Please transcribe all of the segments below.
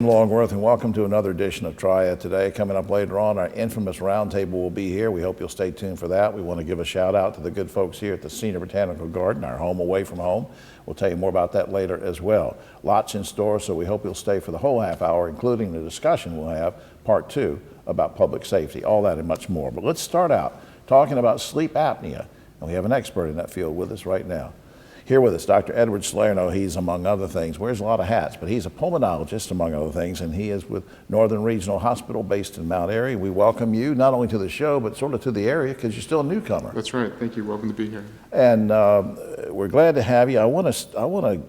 Longworth, and welcome to another edition of Triad Today. Coming up later on, our infamous roundtable will be here. We hope you'll stay tuned for that. We want to give a shout out to the good folks here at the Senior Botanical Garden, our home away from home. We'll tell you more about that later as well. Lots in store, so we hope you'll stay for the whole half hour, including the discussion we'll have, part 2, about public safety, all that and much more. But let's start out talking about sleep apnea, and we have an expert in that field with us right now. Here with us, Dr. Edward Salerno. He's, among other things, wears a lot of hats, but he's a pulmonologist, among other things, and he is with Northern Regional Hospital based in Mount Airy. We welcome you not only to the show, but sort of to the area because you're still a newcomer. That's right. Thank you. Welcome to be here. And we're glad to have you. I want to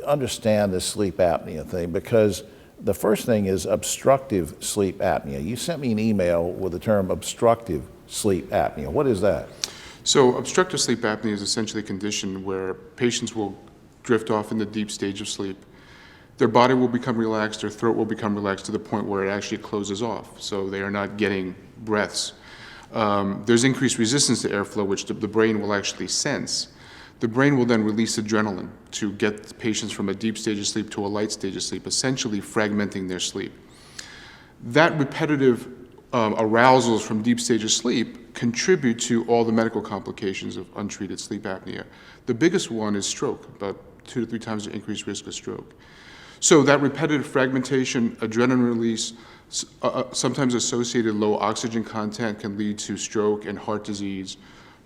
understand this sleep apnea thing because the first thing is obstructive sleep apnea. You sent me an email with the term obstructive sleep apnea. What is that? So obstructive sleep apnea is essentially a condition where patients will drift off in the deep stage of sleep. Their body will become relaxed, their throat will become relaxed to the point where it actually closes off, so they are not getting breaths. There's increased resistance to airflow, which the brain will actually sense. The brain will then release adrenaline to get patients from a deep stage of sleep to a light stage of sleep, essentially fragmenting their sleep. That repetitive arousals from deep stage of sleep contribute to all the medical complications of untreated sleep apnea. The biggest one is stroke, about 2 to 3 times the increased risk of stroke. So that repetitive fragmentation, adrenaline release, sometimes associated low oxygen content can lead to stroke and heart disease,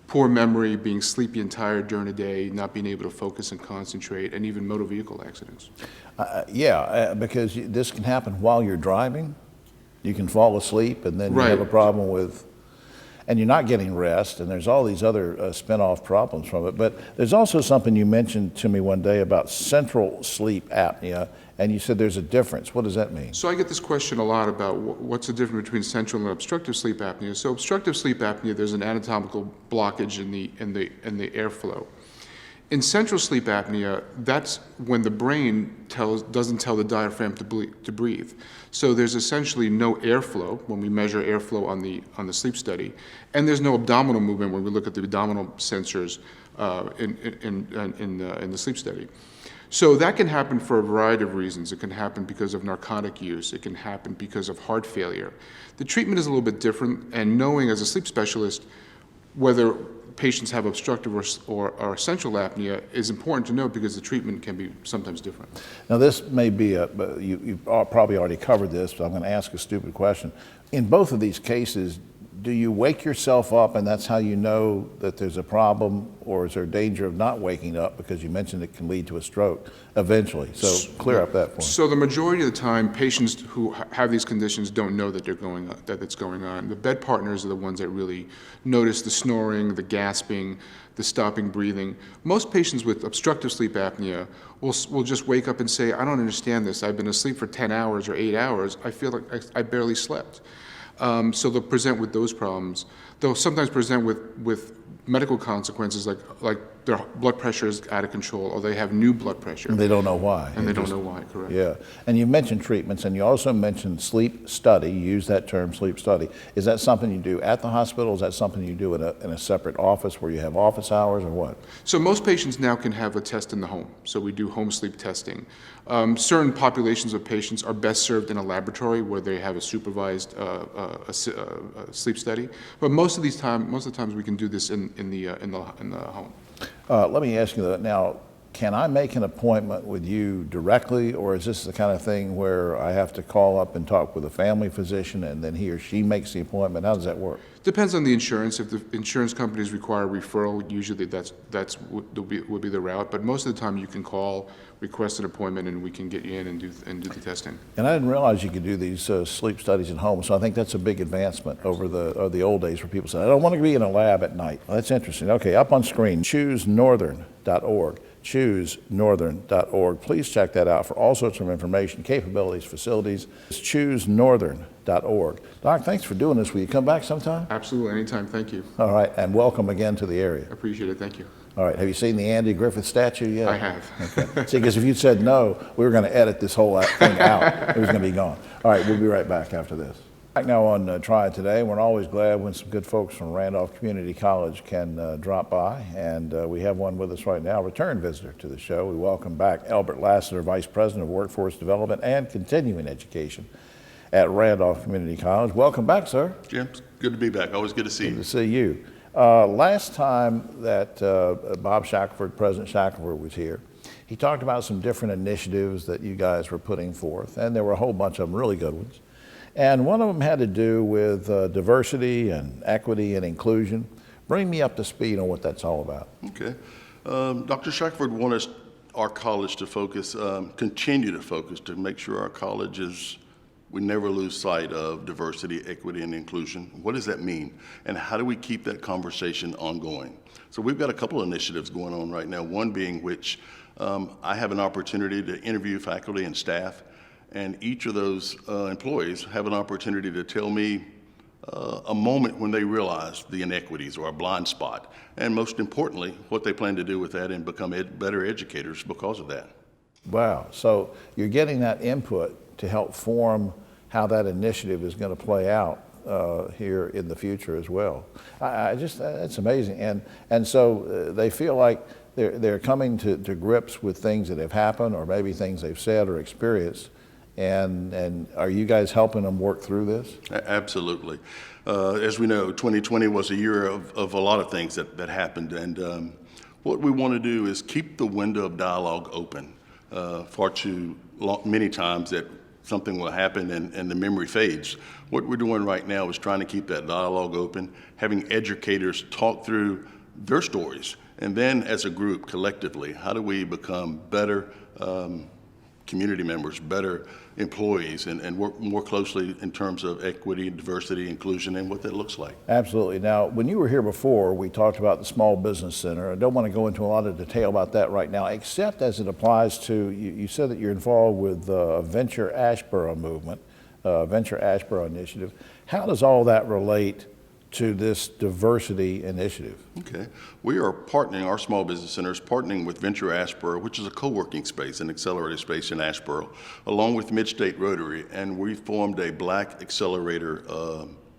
poor memory, being sleepy and tired during the day, not being able to focus and concentrate, and even motor vehicle accidents. Because this can happen while you're driving. You can fall asleep and then you Right. have a problem with, and you're not getting rest, and there's all these other spin-off problems from it. But there's also something you mentioned to me one day about central sleep apnea, and you said there's a difference. What does that mean? So I get this question a lot about what's the difference between central and obstructive sleep apnea. So obstructive sleep apnea, there's an anatomical blockage in the airflow. In central sleep apnea, that's when the brain doesn't tell the diaphragm to breathe. So there's essentially no airflow when we measure airflow on the sleep study, and there's no abdominal movement when we look at the abdominal sensors in the sleep study. So that can happen for a variety of reasons. It can happen because of narcotic use. It can happen because of heart failure. The treatment is a little bit different, and knowing as a sleep specialist whether patients have obstructive or central apnea is important to know because the treatment can be sometimes different. Now this may be, you've probably already covered this, but I'm going to ask a stupid question. In both of these cases, do you wake yourself up and that's how you know that there's a problem, or is there danger of not waking up because you mentioned it can lead to a stroke eventually? So clear up that point. So the majority of the time, patients who have these conditions don't know that it's going on. The bed partners are the ones that really notice the snoring, the gasping, the stopping breathing. Most patients with obstructive sleep apnea will just wake up and say, I don't understand this. I've been asleep for 10 hours or 8 hours. I feel like I barely slept. So they'll present with those problems. They'll sometimes present with medical consequences like their blood pressure is out of control, or they have new blood pressure. And they don't know why. And they don't know why, correct. Yeah, and you mentioned treatments, and you also mentioned sleep study. You use that term, sleep study. Is that something you do at the hospital? Is that something you do in a separate office where you have office hours, or what? So most patients now can have a test in the home. So we do home sleep testing. Certain populations of patients are best served in a laboratory where they have a supervised sleep study. But most of the times we can do this in the home. Let me ask you that now. Can I make an appointment with you directly, or is this the kind of thing where I have to call up and talk with a family physician and then he or she makes the appointment? How does that work? Depends on the insurance. If the insurance companies require referral, usually would be the route. But most of the time, you can call, request an appointment, and we can get you in and do the testing. And I didn't realize you could do these sleep studies at home. So I think that's a big advancement over the old days where people said, I don't want to be in a lab at night. Well, that's interesting. Okay, up on screen, choosenorthern.org. choosenorthern.org. Please check that out for all sorts of information, capabilities, facilities. It's choosenorthern.org. Doc, thanks for doing this. Will you come back sometime? Absolutely, anytime. Thank you. All right, and welcome again to the area. Appreciate it. Thank you. All right, have you seen the Andy Griffith statue yet? I have. Okay. See, because if you'd said no, we were going to edit this whole thing out. It was going to be gone. All right, we'll be right back after this. Back now on Triad Today. We're always glad when some good folks from Randolph Community College can drop by, and we have one with us right now, return visitor to the show. We welcome back Albert Lassiter, Vice President of Workforce Development and Continuing Education at Randolph Community College. Welcome back, sir. Jim, it's good to be back. Always good to see you. Good to see you. Last time that Bob Shackelford, President Shackelford, was here, he talked about some different initiatives that you guys were putting forth, and there were a whole bunch of them, really good ones. And one of them had to do with diversity and equity and inclusion. Bring me up to speed on what that's all about. Okay. Dr. Shackelford wanted our college to focus, continue to focus, to make sure our colleges, we never lose sight of diversity, equity, and inclusion. What does that mean? And how do we keep that conversation ongoing? So we've got a couple of initiatives going on right now, one being which I have an opportunity to interview faculty and staff, and each of those employees have an opportunity to tell me a moment when they realized the inequities or a blind spot, and most importantly, what they plan to do with that and become better educators because of that. Wow, so you're getting that input to help form how that initiative is going to play out here in the future as well. I just, it's amazing. And so they feel like they're coming to grips with things that have happened, or maybe things they've said or experienced. And are you guys helping them work through this? Absolutely. As we know, 2020 was a year of a lot of things that happened. And what we want to do is keep the window of dialogue open. Many times that something will happen and the memory fades. What we're doing right now is trying to keep that dialogue open, having educators talk through their stories. And then as a group, collectively, how do we become better community members, better employees, and work more closely in terms of equity, diversity, inclusion, and what that looks like. Absolutely. Now, when you were here before, we talked about the Small Business Center. I don't want to go into a lot of detail about that right now, except as it applies to, you said that you're involved with the Venture Asheboro movement, Venture Asheboro initiative. How does all that relate to this diversity initiative? Okay. We are partnering, our Small Business Center is partnering with Venture Asheboro, which is a co-working space, an accelerated space in Asheboro, along with Mid-State Rotary, and we formed a Black Accelerator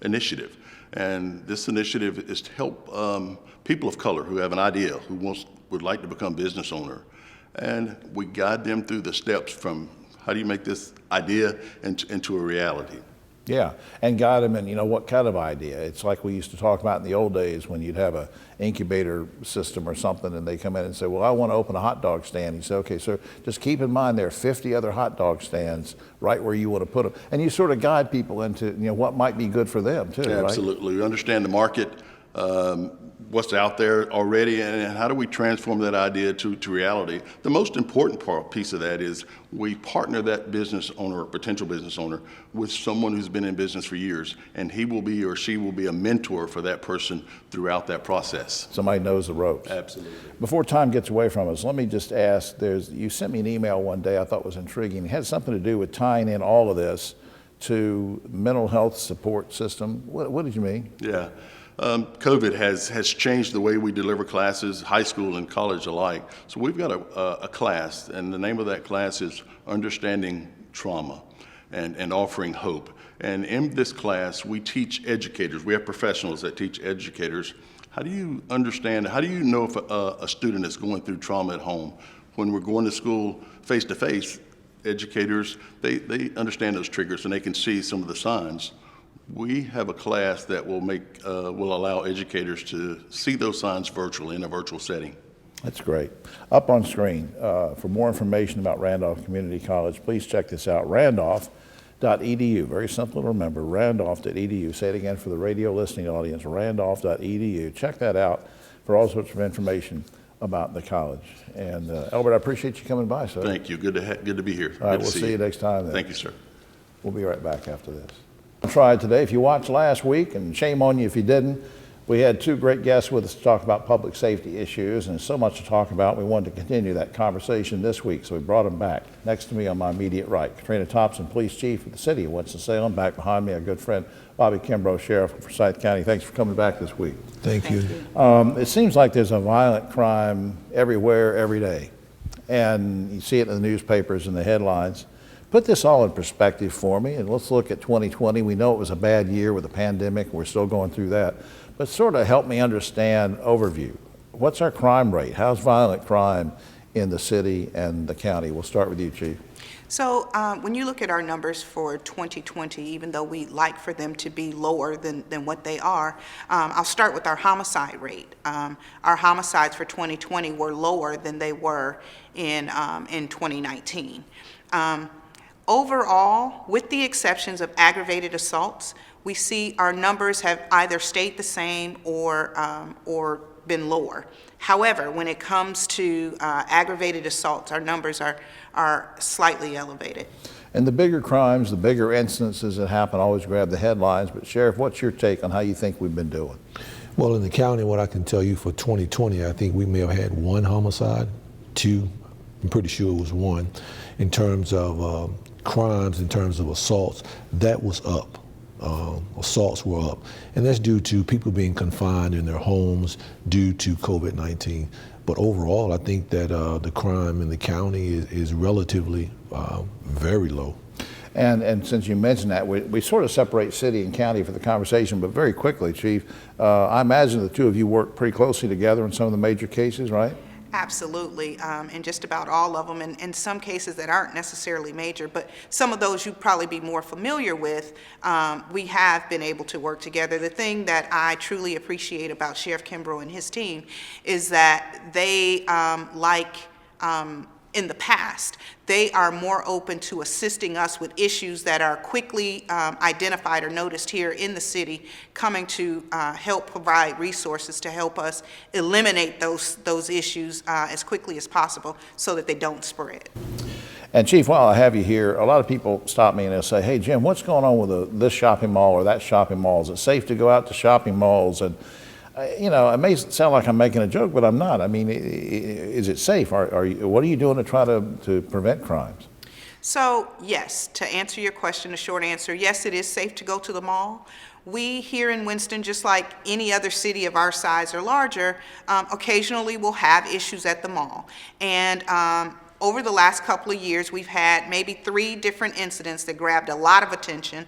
initiative. And this initiative is to help people of color who have an idea, who would like to become business owner. And we guide them through the steps from how do you make this idea into a reality. Yeah, and guide them in, what kind of idea. It's like we used to talk about in the old days when you'd have an incubator system or something, and they come in and say, well, I want to open a hot dog stand. You say, okay, so just keep in mind there are 50 other hot dog stands right where you want to put them. And you sort of guide people into, what might be good for them too, right? Absolutely. We understand the market, what's out there already, and how do we transform that idea to reality. The most important piece of that is we partner that business owner or potential business owner with someone who's been in business for years, and he will be or she will be a mentor for that person throughout that process. Somebody knows the ropes. Absolutely. Before time gets away from us, let me just ask, you sent me an email one day I thought was intriguing. It had something to do with tying in all of this to mental health support system. What did you mean? Yeah. COVID has changed the way we deliver classes, high school and college alike. So we've got a class, and the name of that class is Understanding Trauma and Offering Hope. And in this class, we teach educators, we have professionals that teach educators, how do you know if a student is going through trauma at home? When we're going to school face-to-face, educators, they understand those triggers and they can see some of the signs. We have a class that will allow educators to see those signs virtually in a virtual setting. That's great. Up on screen, for more information about Randolph Community College, please check this out, randolph.edu. Very simple to remember, randolph.edu. Say it again for the radio listening audience, randolph.edu. Check that out for all sorts of information about the college. And Albert, I appreciate you coming by, sir. Thank you. Good to be here. All right, we'll see you next time then. Thank you, sir. We'll be right back after this. Triad Today. If you watched last week, and shame on you if you didn't, we had two great guests with us to talk about public safety issues, and so much to talk about. We wanted to continue that conversation this week, so we brought them back. Next to me on my immediate right, Katrina Thompson, Police Chief of the City of Winston-Salem. Back behind me, our good friend Bobby Kimbrough, Sheriff of Forsyth County. Thanks for coming back this week. Thank you. It seems like there's a violent crime everywhere, every day, and you see it in the newspapers and the headlines. Put this all in perspective for me, and let's look at 2020. We know it was a bad year with the pandemic. We're still going through that. But sort of help me understand overview. What's our crime rate? How's violent crime in the city and the county? We'll start with you, Chief. So when you look at our numbers for 2020, even though we'd like for them to be lower than what they are, I'll start with our homicide rate. Our homicides for 2020 were lower than they were in 2019. Overall, with the exceptions of aggravated assaults, we see our numbers have either stayed the same or been lower. However, when it comes to aggravated assaults, our numbers are slightly elevated. And the bigger crimes, the bigger incidences that happen always grab the headlines. But Sheriff, what's your take on how you think we've been doing? Well, in the county, what I can tell you for 2020, I think we may have had one homicide, two, I'm pretty sure it was one. In terms of crimes, in terms of assaults, that was up. Assaults were up. And that's due to people being confined in their homes due to COVID-19. But overall, I think that the crime in the county is relatively very low. And since you mentioned that, we sort of separate city and county for the conversation, but very quickly, Chief, I imagine the two of you work pretty closely together in some of the major cases, right? Absolutely, in just about all of them, and in some cases that aren't necessarily major, but some of those you'd probably be more familiar with, we have been able to work together. The thing that I truly appreciate about Sheriff Kimbrough and his team is that they, in the past, they are more open to assisting us with issues that are quickly identified or noticed here in the city, coming to help provide resources to help us eliminate those issues as quickly as possible so that they don't spread. And Chief, while I have you here, a lot of people stop me and they'll say, hey, Jim, what's going on with this shopping mall or that shopping mall? Is it safe to go out to shopping malls? And you know, it may sound like I'm making a joke, but I'm not. I mean, is it safe? What are you doing to try to prevent crimes? So, yes, to answer your question, a short answer, yes, it is safe to go to the mall. We here in Winston, just like any other city of our size or larger, occasionally will have issues at the mall. And over the last couple of years, we've had maybe 3 different incidents that grabbed a lot of attention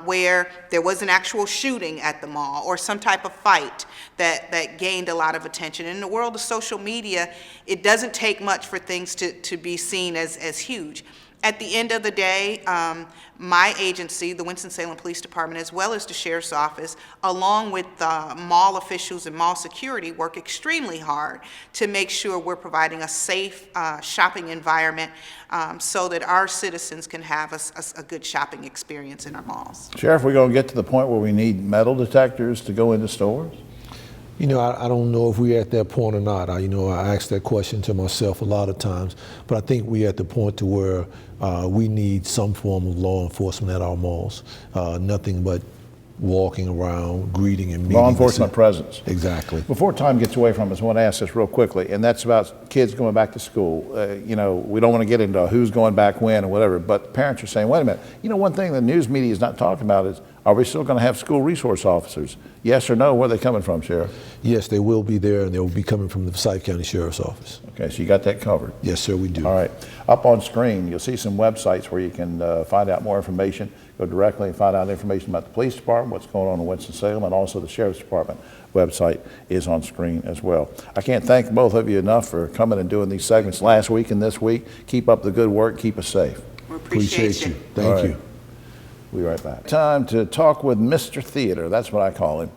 where there was an actual shooting at the mall or some type of fight that gained a lot of attention. In the world of social media, it doesn't take much for things to be seen as huge. At the end of the day, my agency, the Winston-Salem Police Department, as well as the Sheriff's Office, along with mall officials and mall security, work extremely hard to make sure we're providing a safe shopping environment so that our citizens can have a good shopping experience in our malls. Sheriff, we're going to get to the point where we need metal detectors to go into stores? You know, I don't know if we're at that point or not. I ask that question to myself a lot of times, but I think we're at the point to where we need some form of law enforcement at our malls. Nothing but walking around, greeting and meeting. Law enforcement presence. Exactly. Before time gets away from us, I want to ask this real quickly, and that's about kids going back to school. You know, we don't want to get into who's going back when or whatever, but parents are saying, wait a minute, you know, one thing the news media is not talking about is, are we still going to have school resource officers? Yes or no? Where are they coming from, Sheriff? Yes, they will be there, and they will be coming from the Forsyth County Sheriff's Office. Okay, so you got that covered. Yes, sir, we do. All right. Up on screen, you'll see some websites where you can find out more information. Go directly and find out information about the police department, what's going on in Winston-Salem, and also the Sheriff's Department website is on screen as well. I can't thank both of you enough for coming and doing these segments last week and this week. Keep up the good work. Keep us safe. We appreciate you. Thank you. We'll be right back. Time to talk with Mr. Theater. That's what I call him.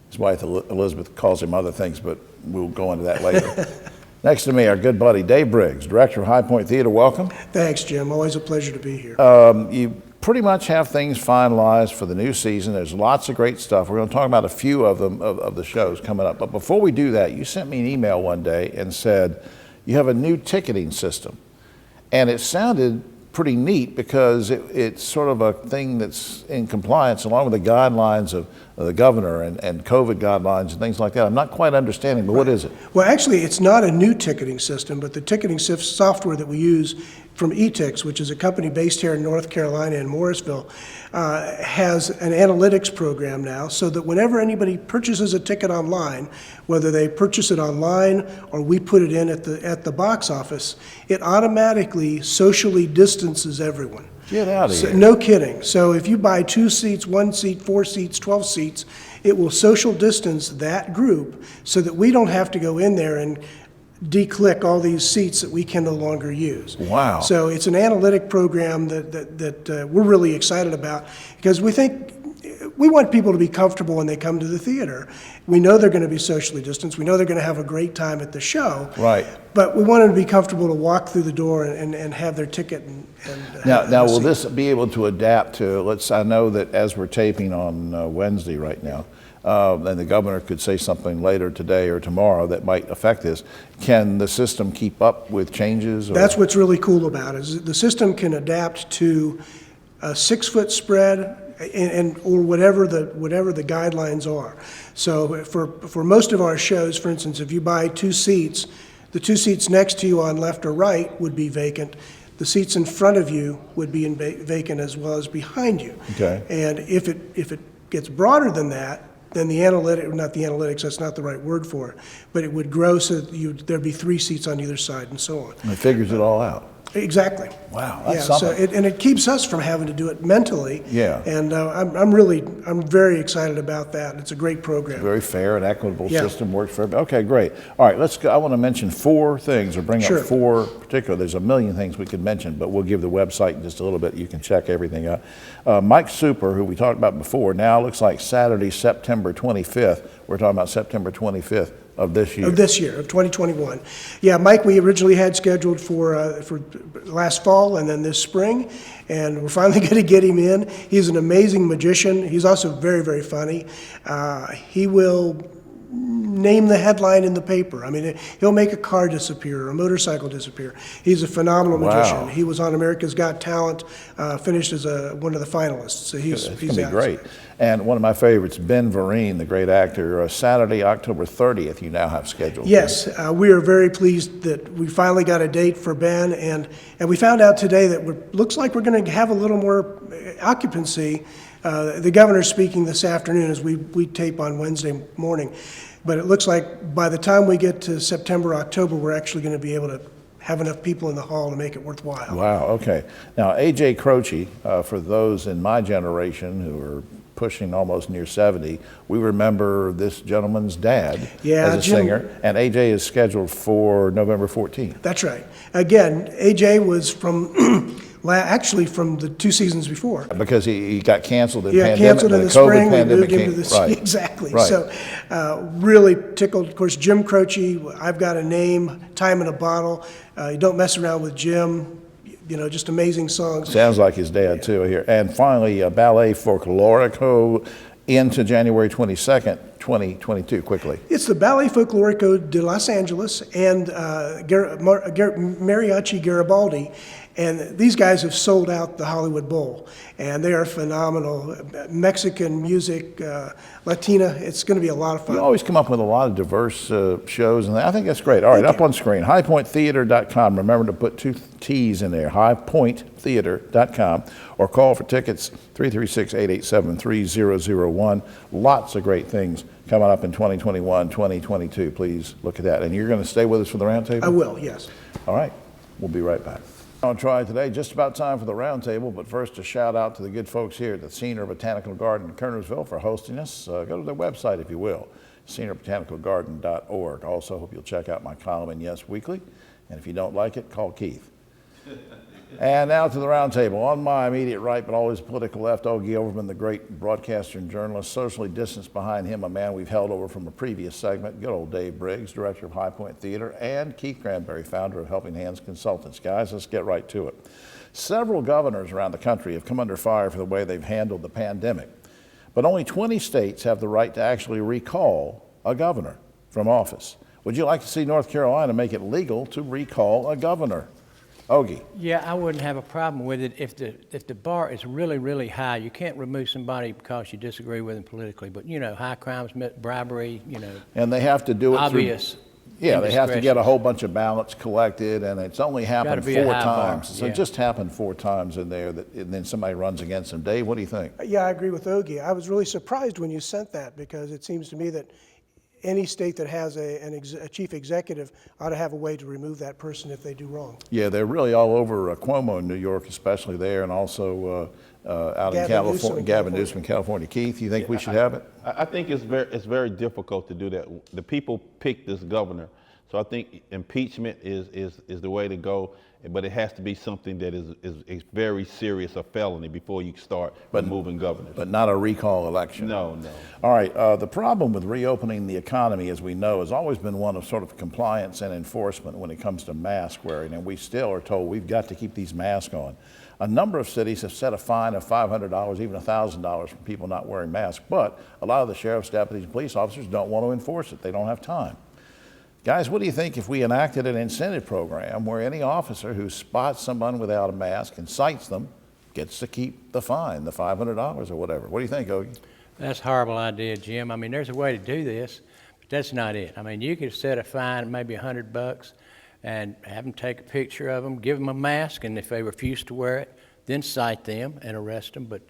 His wife Elizabeth calls him other things, but we'll go into that later. Next to me, our good buddy Dave Briggs, director of High Point Theater. Welcome. Thanks, Jim. Always a pleasure to be here. You pretty much have things finalized for the new season. There's lots of great stuff. We're going to talk about a few of them, of the shows coming up. But before we do that, you sent me an email one day and said you have a new ticketing system. And it sounded pretty neat because it's sort of a thing that's in compliance along with the guidelines of the governor and COVID guidelines and things like that. I'm not quite understanding, but what is it? Well, actually, it's not a new ticketing system, but the ticketing software that we use from eTix, which is a company based here in North Carolina in Morrisville, has an analytics program now, so that whenever anybody purchases a ticket online, whether they purchase it online or we put it in at the box office, it automatically socially distances everyone. Get out of here. No kidding. So if you buy 2 seats, 1 seat, 4 seats, 12 seats, it will social distance that group so that we don't have to go in there and declick all these seats that we can no longer use. Wow. So it's an analytic program that we're really excited about, because we think we want people to be comfortable when they come to the theater. We know they're going to be socially distanced. We know they're going to have a great time at the show. Right. But we want them to be comfortable to walk through the door and have their ticket and have Now, a will seat. this be able to adapt to, I know that as we're taping on Wednesday right now, and the governor could say something later today or tomorrow that might affect this. Can the system keep up with changes? Or? That's what's really cool about it, is the system can adapt to a 6-foot spread or whatever the guidelines are. So for most of our shows, for instance, if you buy 2 seats, the 2 seats next to you on left or right would be vacant. The seats in front of you would be vacant as well as behind you. Okay. And if it gets broader than that, then not the analytics, that's not the right word for it, but it would grow so that there'd be 3 seats on either side and so on. And it figures it all out. Exactly. Wow, that's Yeah, something. so it keeps us from having to do it mentally. Yeah. And I'm very excited about that. It's a great program. Very fair and equitable Yeah. system, works for everybody. Okay, great. All right, let's go. I want to mention 4 things, or bring Sure. up 4 particular. There's a million things we could mention, but we'll give the website in just a little bit. You can check everything out. Mike Super, who we talked about before, now looks like Saturday, September 25th. We're talking about September 25th of this year. Of this year, of 2021. Yeah, Mike, we originally had scheduled for last fall and then this spring, and we're finally going to get him in. He's an amazing magician. He's also very, very funny. He will name the headline in the paper. I mean, he'll make a car disappear or a motorcycle disappear. He's a phenomenal magician. Wow. He was on America's Got Talent, finished as one of the finalists. So he's It's going to be out. great. And one of my favorites, Ben Vereen, the great actor, Saturday, October 30th, you now have scheduled. Yes, we are very pleased that we finally got a date for Ben, and we found out today that looks like we're going to have a little more occupancy. The governor's speaking this afternoon as we tape on Wednesday morning, but it looks like by the time we get to September, October, we're actually going to be able to have enough people in the hall to make it worthwhile. Wow, okay. Now, A.J. Croce, for those in my generation who are pushing almost near 70, we remember this gentleman's dad as a Jim, singer, and A.J. is scheduled for November 14th. That's right. Again, AJ was from actually from the 2 seasons before. Because he got canceled in Yeah, pandemic. canceled in the COVID spring, we pandemic moved into came- the, right. exactly. Right. So really tickled. Of course, Jim Croce, I've Got a Name, Time in a Bottle. You Don't Mess Around with Jim. You know, just amazing songs. Sounds like his dad too here. And finally, Ballet Folklorico into January 22nd, 2022, quickly. It's the Ballet Folklorico de Los Angeles and Mariachi Garibaldi. And these guys have sold out the Hollywood Bowl, and they are phenomenal. Mexican music, Latina, it's going to be a lot of fun. You always come up with a lot of diverse shows, and I think that's great. All right, up on screen, highpointtheater.com. Remember to put 2 T's in there, highpointtheater.com, or call for tickets, 336-887-3001. Lots of great things coming up in 2021, 2022. Please look at that. And you're going to stay with us for the roundtable? I will, yes. All right, we'll be right back. On Triad Today, just about time for the roundtable, but first a shout out to the good folks here at the Senior Botanical Garden in Kernersville for hosting us. Go to their website if you will, seniorbotanicalgarden.org. Also, hope you'll check out my column in Yes Weekly, and if you don't like it, call Keith. And now to the roundtable. On my immediate right, but always political left, Ogie Overman, the great broadcaster and journalist. Socially distanced behind him, a man we've held over from a previous segment, good old Dave Briggs, director of High Point Theater, and Keith Granberry, founder of Helping Hands Consultants. Guys, let's get right to it. Several governors around the country have come under fire for the way they've handled the pandemic, but only 20 states have the right to actually recall a governor from office. Would you like to see North Carolina make it legal to recall a governor? Ogie? Yeah, I wouldn't have a problem with it if the bar is really, really high. You can't remove somebody because you disagree with them politically, but, high crimes, bribery, And they have to do it obvious. Yeah, they have to get a indiscretions. whole bunch of ballots collected, and it's only happened be a 4 high bar, times. So yeah. it just happened 4 times in there, and then somebody runs against them. Dave, what do you think? Yeah, I agree with Ogie. I was really surprised when you sent that because it seems to me that any state that has a chief executive ought to have a way to remove that person if they do wrong. Yeah, they're really all over Cuomo in New York, especially there, and also out in Gavin Newsom California. in Gavin California. Newsom in California. Keith, you think we should have it? I think it's very difficult to do that. The people picked this governor, so I think impeachment is the way to go. But it has to be something that is very serious, a felony, before you start removing governors. But not a recall election. No. All right, the problem with reopening the economy, as we know, has always been one of sort of compliance and enforcement when it comes to mask wearing, and we still are told we've got to keep these masks on. A number of cities have set a fine of $500, even $1,000 for people not wearing masks, but a lot of the sheriff's deputies and police officers don't want to enforce it. They don't have time. Guys, what do you think if we enacted an incentive program where any officer who spots someone without a mask and cites them gets to keep the fine, the $500 or whatever? What do you think, Ogie? That's a horrible idea, Jim. I mean, there's a way to do this, but that's not it. I mean, you could set a fine, maybe $100, and have them take a picture of them, give them a mask, and if they refuse to wear it, then cite them and arrest them. But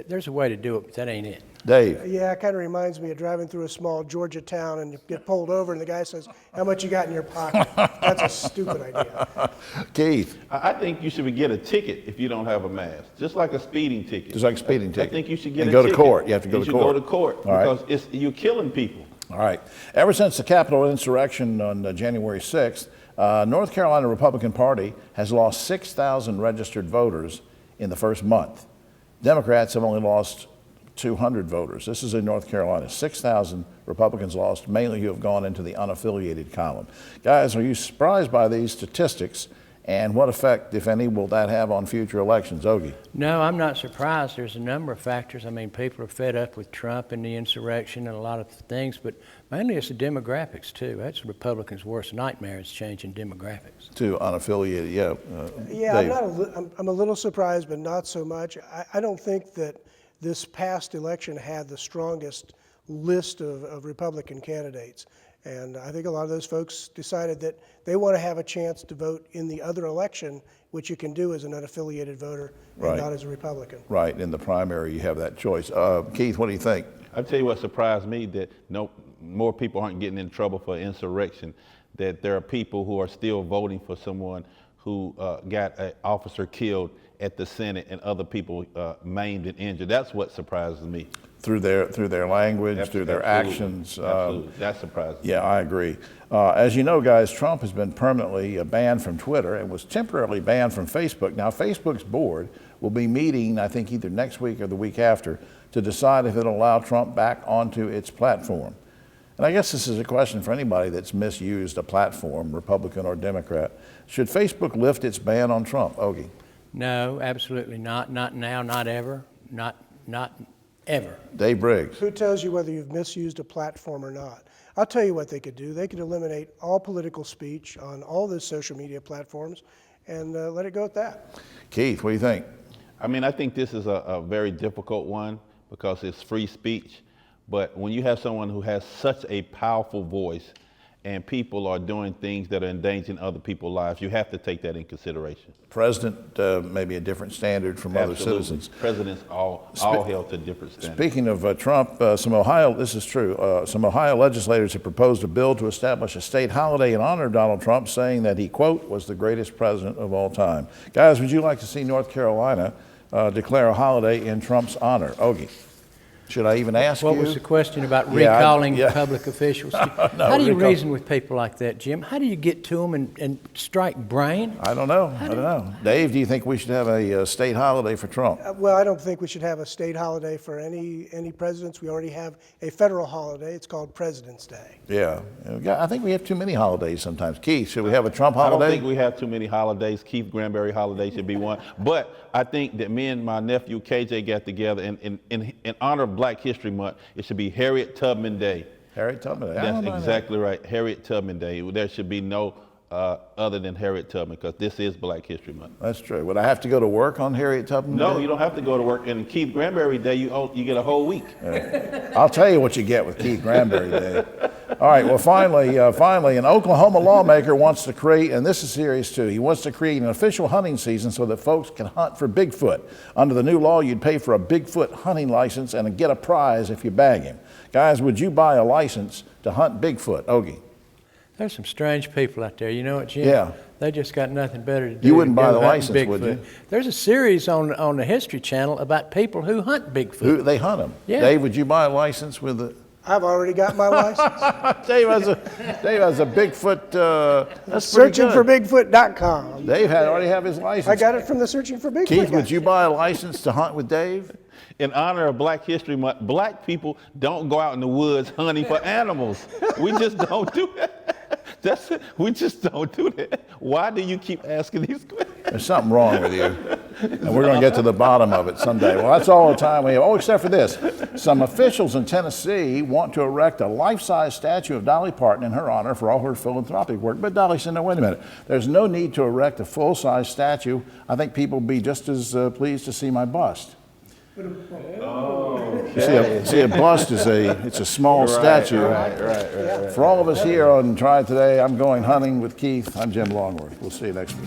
there's a way to do it, but that ain't it. Dave? Yeah, it kind of reminds me of driving through a small Georgia town and you get pulled over and the guy says, "How much you got in your pocket?" That's a stupid idea. Keith? I think you should get a ticket if you don't have a mask, just like a speeding ticket. Just like a speeding ticket. I think you should get and a go ticket. to court. You have to go You to should court. go to court All right. because you're killing people. All right. Ever since the Capitol insurrection on January 6th, North Carolina Republican Party has lost 6,000 registered voters in the first month. Democrats have only lost 200 voters. This is in North Carolina. 6,000 Republicans lost, mainly who have gone into the unaffiliated column. Guys, are you surprised by these statistics? And what effect, if any, will that have on future elections? Ogie? No, I'm not surprised. There's a number of factors. I mean, people are fed up with Trump and the insurrection and a lot of things, but mainly it's the demographics, too. That's Republicans' worst nightmare is changing demographics. To unaffiliated, yeah. Yeah, Dave? I'm a little surprised, but not so much. I don't think that this past election had the strongest list of Republican candidates. And I think a lot of those folks decided that they want to have a chance to vote in the other election, which you can do as an unaffiliated voter Right. and not as a Republican. Right, in the primary, you have that choice. Keith, what do you think? I'll tell you what surprised me, that more people aren't getting in trouble for insurrection, that there are people who are still voting for someone who got an officer killed at the Senate and other people maimed and injured. That's what surprises me. Through their language, through their Absolutely. actions. Absolutely. That surprises me. Yeah, I agree. As you know, guys, Trump has been permanently banned from Twitter and was temporarily banned from Facebook. Now, Facebook's board will be meeting, I think, either next week or the week after to decide if it'll allow Trump back onto its platform. And I guess this is a question for anybody that's misused a platform, Republican or Democrat. Should Facebook lift its ban on Trump? Ogie? No, absolutely not. Not now, not ever. Not ever. Dave Briggs? Who tells you whether you've misused a platform or not? I'll tell you what they could do. They could eliminate all political speech on all the social media platforms and let it go at that. Keith, what do you think? I mean, I think this is a very difficult one because it's free speech. But when you have someone who has such a powerful voice and people are doing things that are endangering other people's lives, you have to take that in consideration. President, maybe a different standard from other Absolutely. citizens. Presidents all held to different standards. Speaking of Trump, this is true, some Ohio legislators have proposed a bill to establish a state holiday in honor of Donald Trump, saying that he, quote, was the greatest president of all time. Guys, would you like to see North Carolina declare a holiday in Trump's honor? Ogie? Should I even ask What you? was the question about Yeah, recalling yeah. public officials? How do you recall. reason with people like that, Jim? How do you get to them and strike brain? I don't know. Dave, do you think we should have a state holiday for Trump? Well, I don't think we should have a state holiday for any presidents. We already have a federal holiday. It's called President's Day. Yeah. I think we have too many holidays sometimes. Keith, should we have a Trump I holiday? don't think we have too many holidays. Keith Granberry holiday should be one. But I think that me and my nephew KJ got together in honor of Black History Month. It should be Harriet Tubman Day. Harriet Tubman Day. I That's don't mind exactly right. Harriet Tubman Day. There should be no other than Harriet Tubman, because this is Black History Month. That's true. Would I have to go to work on Harriet Tubman No, Day? you don't have to go to work. And Keith Granberry Day, you get a whole week. I'll tell you what you get with Keith Granberry Day. All right, well, finally, an Oklahoma lawmaker wants to create, and this is serious too, he wants to create an official hunting season so that folks can hunt for Bigfoot. Under the new law, you'd pay for a Bigfoot hunting license and get a prize if you bag him. Guys, would you buy a license to hunt Bigfoot? Ogie? There's some strange people out there. You know what, Jim? Yeah. They just got nothing better to do. You wouldn't than buy go the hunting license, would Bigfoot. you? There's a series on the History Channel about people who hunt Bigfoot. They hunt them. Yeah. Dave, would you buy a license with the... I've already got my license. Dave has a Bigfoot, that's pretty good. Searchingforbigfoot.com. Dave already have his license. I got it from the Searching for Bigfoot Keith, guy. would you buy a license to hunt with Dave? In honor of Black History Month, Black people don't go out in the woods hunting for animals. We just don't do that. We just don't do that. Why do you keep asking these questions? There's something wrong with you. And we're going to get to the bottom of it someday. Well, that's all the time we have. Oh, except for this. Some officials in Tennessee want to erect a life-size statue of Dolly Parton in her honor for all her philanthropic work. But Dolly said, no, wait a minute. There's no need to erect a full-size statue. I think people will be just as pleased to see my bust. See, a bust is it's a small statue. Right. For all of us here on Triad Today, I'm going hunting with Keith. I'm Jim Longworth. We'll see you next week.